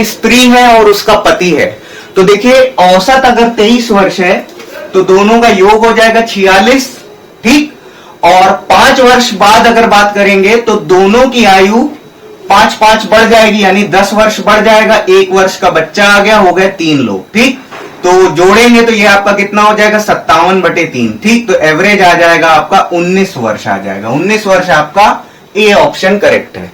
स्त्री है और उसका पति है, तो देखिए औसत अगर 23 वर्ष है तो दोनों का योग हो जाएगा 46, ठीक। और 5 वर्ष बाद अगर बात करेंगे तो दोनों की आयु 5-5 बढ़ जाएगी, यानी 10 वर्ष बढ़ जाएगा। 1 वर्ष का बच्चा आ गया, हो गए 3 लोग, ठीक। तो जोड़ेंगे तो ये आपका कितना हो जाएगा 57/3, ठीक। तो एवरेज आ जाएगा आपका 19 वर्ष आ जाएगा। 19 वर्ष आपका ए ऑप्शन करेक्ट है।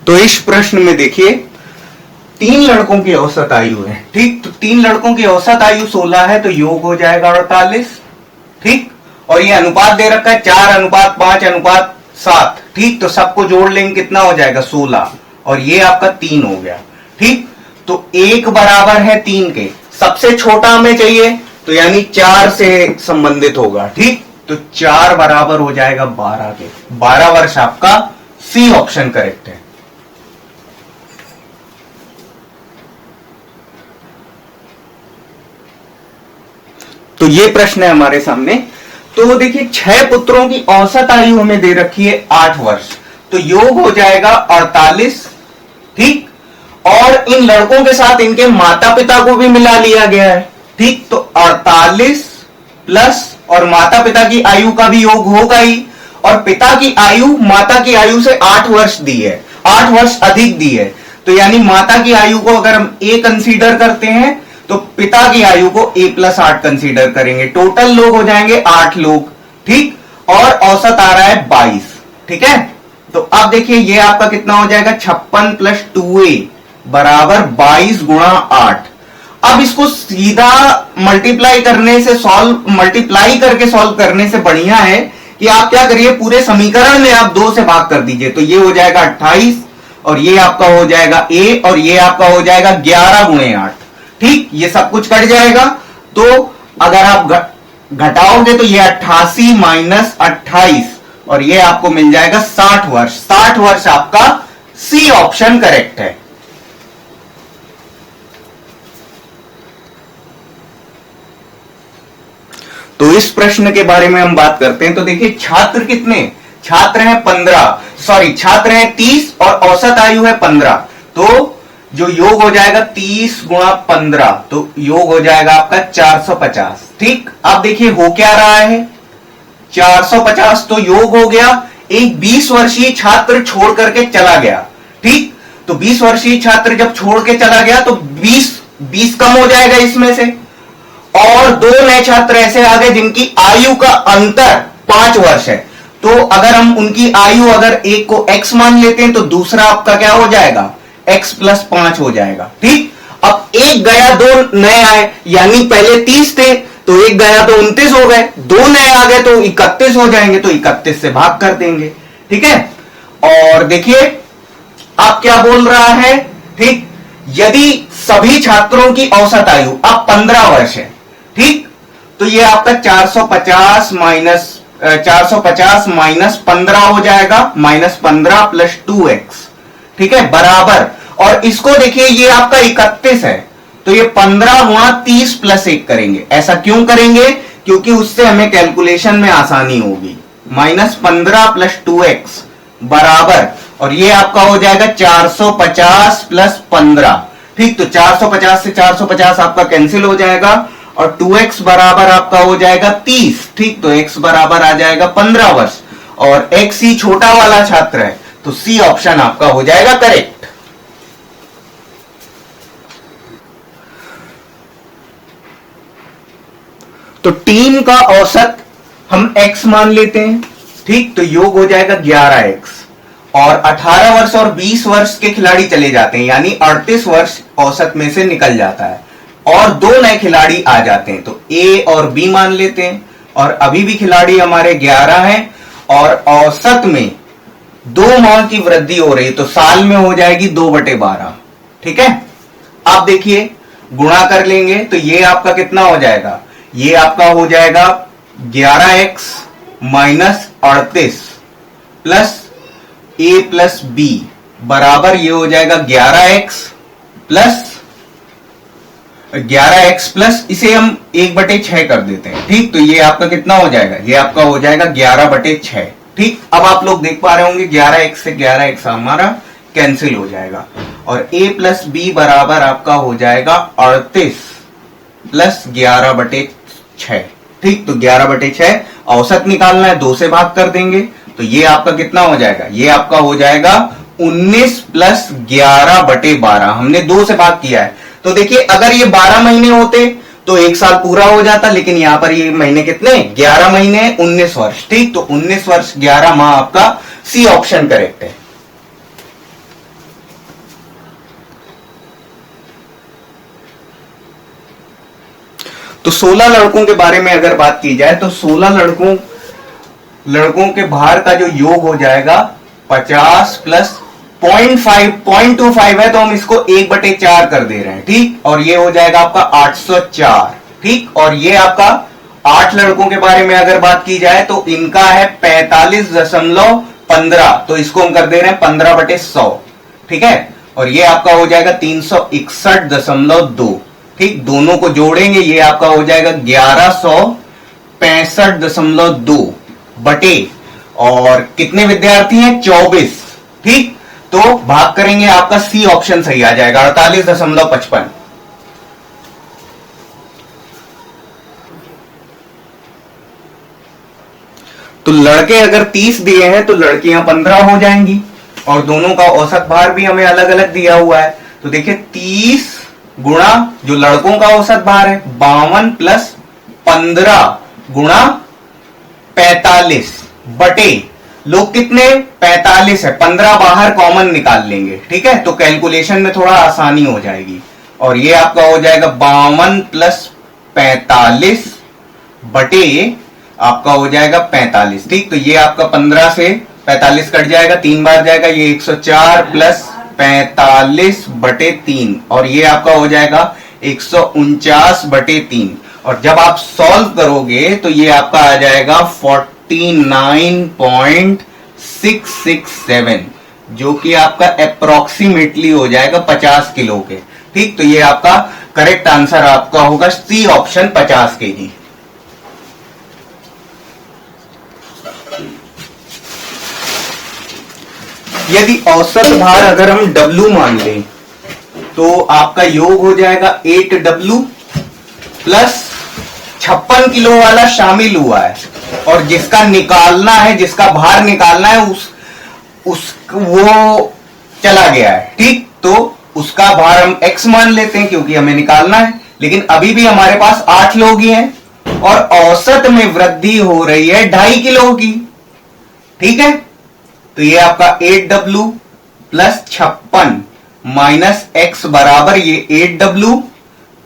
तो इस प्रश्न में देखिए 3 लड़कों की औसत आयु है, ठीक। तो 3 लड़कों की औसत आयु 16 है, तो योग हो जाएगा 48, ठीक। और ये अनुपात दे रखा है 4:5:7, ठीक। तो सबको जोड़ लेंगे कितना हो जाएगा 16, और ये आपका 3 हो गया, ठीक। तो 1 बराबर है 3 के, सबसे छोटा हमें चाहिए तो यानी 4 से संबंधित होगा, ठीक। तो 4 बराबर हो जाएगा 12 के। 12 वर्ष आपका सी ऑप्शन करेक्ट है। तो ये प्रश्न है हमारे सामने। तो देखिए 6 पुत्रों की औसत आयु हमें दे रखी है 8 वर्ष, तो योग हो जाएगा 48, ठीक। और इन लड़कों के साथ इनके माता पिता को भी मिला लिया गया है, ठीक। तो 48 प्लस और माता पिता की आयु का भी योग होगा ही, और पिता की आयु माता की आयु से 8 वर्ष दी है, 8 वर्ष अधिक दी है। तो यानी माता की आयु को अगर हम ए कंसीडर करते हैं तो पिता की आयु को A+8 कंसीडर करेंगे। टोटल लोग हो जाएंगे 8 लोग, ठीक। और औसत आ रहा है 22, ठीक है। तो अब देखिए ये आपका कितना हो जाएगा 56 + 2A बराबर 22 × 8। अब इसको सीधा मल्टीप्लाई करके सॉल्व करने से बढ़िया है कि आप क्या करिए, पूरे समीकरण में आप 2 से भाग कर दीजिए। तो ये हो जाएगा 28, और ये आपका हो जाएगा A, और ये आपका हो जाएगा 11 × 8, ठीक। ये सब कुछ कट जाएगा। तो अगर आप घटाओगे तो ये 88 - 28, और ये आपको मिल जाएगा 60 वर्ष। 60 वर्ष आपका सी ऑप्शन करेक्ट है। तो इस प्रश्न के बारे में हम बात करते हैं। तो देखिए छात्र कितने, छात्र हैं छात्र हैं 30 और औसत आयु है 15। तो जो योग हो जाएगा 30 × 15, तो योग हो जाएगा आपका 450, ठीक। अब देखिए हो क्या रहा है 450, तो योग हो गया। एक 20 वर्षीय छात्र छोड़ करके चला गया, ठीक। तो 20 वर्षीय छात्र जब छोड़ के चला गया तो 20 कम हो जाएगा इसमें से, और 2 नए छात्र ऐसे आ गए जिनकी आयु का अंतर 5 वर्ष है। तो अगर हम उनकी आयु अगर एक को x मान लेते हैं तो दूसरा आपका क्या हो जाएगा x+5 हो जाएगा, ठीक। अब एक गया 2 नए आए, यानी पहले 30 थे तो एक गया तो 29 हो गए, 2 नए आ गए तो 31 हो जाएंगे, तो 31 से भाग कर देंगे, ठीक है। और देखिए आप क्या बोल रहा है, ठीक। यदि सभी छात्रों की औसत आयु अब 15 वर्ष है, ठीक, तो ये आपका 450 - 15 हो जाएगा, -15 + 2x, ठीक है, बराबर। और इसको देखिए ये आपका 31 है, तो ये 15 × 30 + 1 करेंगे। ऐसा क्यों करेंगे, क्योंकि उससे हमें कैलकुलेशन में आसानी होगी। -15 + 2x बराबर, और ये आपका हो जाएगा 450 + 15, ठीक। तो 450 से 450 आपका कैंसिल हो जाएगा, और 2x बराबर आपका हो जाएगा 30, ठीक। तो x बराबर आ जाएगा 15 वर्ष, और x ही छोटा वाला छात्र है, तो सी ऑप्शन आपका हो जाएगा करेक्ट। तो टीम का औसत हम x मान लेते हैं, ठीक। तो योग हो जाएगा 11x, और 18 वर्ष और 20 वर्ष के खिलाड़ी चले जाते हैं, यानी 38 वर्ष औसत में से निकल जाता है, और 2 नए खिलाड़ी आ जाते हैं। तो A और B मान लेते हैं, और अभी भी खिलाड़ी हमारे 11 हैं, और औसत में 2 माह की वृद्धि हो रही, तो साल में हो जाएगी 2/12, ठीक है। आप देखिए गुणा कर लेंगे तो ये आपका कितना हो जाएगा, ये आपका हो जाएगा 11x - 38 प्लस A + B बराबर ये हो जाएगा 11x प्लस इसे हम 1/6 कर देते हैं, ठीक। तो ये आपका कितना हो जाएगा, ये आपका हो जाएगा 11/6, ठीक, अब आप लोग देख पा रहे होंगे 11x से 11x हमारा कैंसिल हो जाएगा और a प्लस बी बराबर आपका हो जाएगा 38 प्लस 11/6। ठीक, तो 11/6 औसत निकालना है, 2 से भाग कर देंगे तो ये आपका कितना हो जाएगा, ये आपका हो जाएगा 19 प्लस 11/12। हमने 2 से भाग किया है तो देखिए अगर ये 12 महीने होते तो 1 साल पूरा हो जाता, लेकिन यहां पर ये महीने कितने, 11 महीने 19 वर्ष। ठीक, तो 19 वर्ष 11 माह आपका सी ऑप्शन करेक्ट है। तो 16 लड़कों के बारे में अगर बात की जाए तो 16 लड़कों के भार का जो योग हो जाएगा 50 प्लस 0.25 है तो हम इसको 1/4 कर दे रहे हैं। ठीक, और ये हो जाएगा आपका 804। ठीक, और ये आपका 8 लड़कों के बारे में अगर बात की जाए तो इनका है 45.15 तो इसको हम कर दे रहे हैं 15/100। ठीक है, और ये आपका हो जाएगा 361.2। ठीक, दोनों को जोड़ेंगे ये आपका हो जाएगा 1165.2 बटे और कितने विद्यार्थी हैं, 24। ठीक, तो भाग करेंगे आपका सी ऑप्शन सही आ जाएगा 48.55। तो लड़के अगर 30 दिए हैं तो लड़कियां 15 हो जाएंगी और दोनों का औसत भार भी हमें अलग अलग दिया हुआ है। तो देखिए 30 गुणा जो लड़कों का औसत भार है 52 प्लस 15 गुणा 45 बटे लोग कितने 45 है, 15 बाहर कॉमन निकाल लेंगे। ठीक है, तो कैलकुलेशन में थोड़ा आसानी हो जाएगी और ये आपका हो जाएगा 52 प्लस 45 बटे आपका हो जाएगा 45। ठीक, तो ये आपका 15 से 45 कट जाएगा, 3 बार जाएगा, ये 104 प्लस 45 बटे 3 और ये आपका हो जाएगा 149 बटे 3 और जब आप सॉल्व करोगे तो ये आपका आ जाएगा 49.667 जो कि आपका अप्रोक्सीमेटली हो जाएगा 50 किलो के। ठीक, तो ये आपका करेक्ट आंसर आपका होगा सी ऑप्शन 50 kg। यदि औसत भार अगर हम W मान लें तो आपका योग हो जाएगा 8W प्लस 56 किलो वाला शामिल हुआ है और जिसका निकालना है, जिसका भार निकालना है वो चला गया है। ठीक, तो उसका भार हम X मान लेते हैं क्योंकि हमें निकालना है, लेकिन अभी भी हमारे पास 8 लोग ही हैं और औसत में वृद्धि हो रही है 2.5 किलो की। ठीक है, तो ये आपका 8W प्लस 56 माइनस X बराबर ये 8W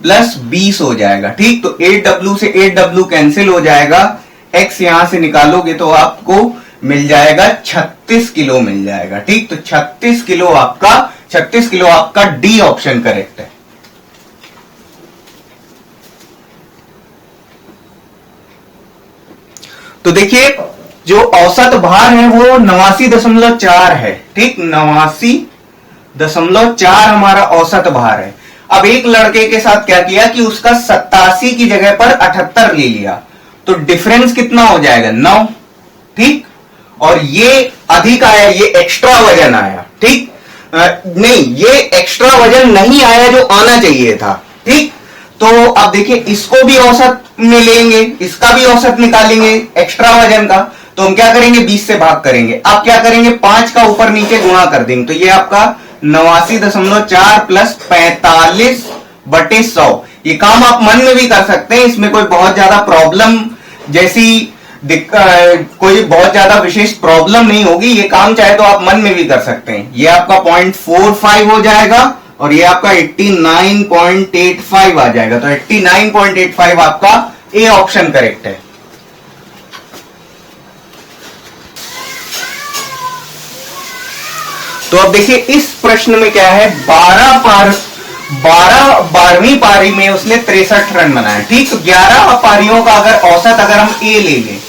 प्लस 20 हो जाएगा। ठीक, तो 8W से 8W कैंसिल हो जाएगा, X यहां से निकालोगे तो आपको मिल जाएगा 36 किलो मिल जाएगा। ठीक, तो 36 किलो आपका डी ऑप्शन करेक्ट है। तो देखिए जो औसत भार है वो 89.4 है। ठीक, 89.4 हमारा औसत भार है। अब एक लड़के के साथ क्या किया कि उसका 87 की जगह पर 78 ले लिया तो डिफरेंस कितना हो जाएगा 9। ठीक, और ये अधिक आया, ये एक्स्ट्रा वजन आया। ठीक, नहीं ये एक्स्ट्रा वजन नहीं आया जो आना चाहिए था। ठीक, तो अब देखिए इसको भी औसत में लेंगे, इसका भी औसत निकालेंगे एक्स्ट्रा वजन का, तो हम क्या करेंगे 20 से भाग करेंगे। अब क्या करेंगे 5 का ऊपर नीचे गुणा कर देंगे तो ये आपका 89.4 प्लस 45 बटे 100। ये काम आप मन में भी कर सकते हैं, इसमें कोई बहुत ज्यादा प्रॉब्लम जैसी कोई बहुत ज्यादा विशेष प्रॉब्लम नहीं होगी। ये काम चाहे तो आप मन में भी कर सकते हैं। ये आपका 0.45 हो जाएगा और ये आपका 89.85 आ जाएगा। तो 89.85 आपका ए ऑप्शन करेक्ट है। तो अब देखिए इस प्रश्न में क्या है, 12वीं पारी में उसने 63 रन बनाए। ठीक, तो 11 पारियों का अगर औसत अगर हम ए ले लें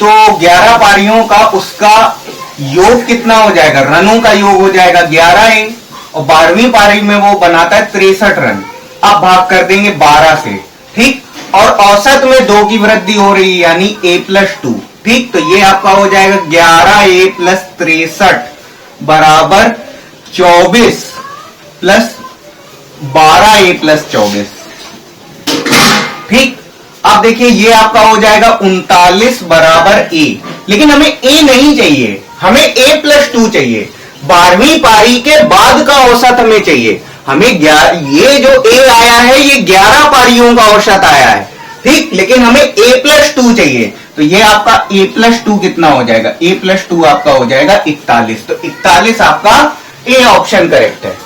तो 11 पारियों का उसका योग कितना हो जाएगा, रनों का योग हो जाएगा 11A और 12वीं पारी में वो बनाता है 63 रन। अब भाग कर देंगे 12 से। ठीक, और औसत में 2 की वृद्धि हो रही है यानी A+2। ठीक, तो ये आपका हो जाएगा 11a प्लस 63 बराबर 24 प्लस 12a प्लस 24। ठीक, अब देखिए ये आपका हो जाएगा 39 बराबर a, लेकिन हमें a नहीं चाहिए, हमें a प्लस 2 चाहिए। 12वीं पारी के बाद का औसत हमें चाहिए। हमें ये जो a आया है ये 11 पारियों का औसत आया है, ठीक, लेकिन हमें a प्लस 2 चाहिए। तो ये आपका a प्लस 2 कितना हो जाएगा, a प्लस 2 आपका हो जाएगा 41। तो 41 आपका ए ऑप्शन करेक्ट है।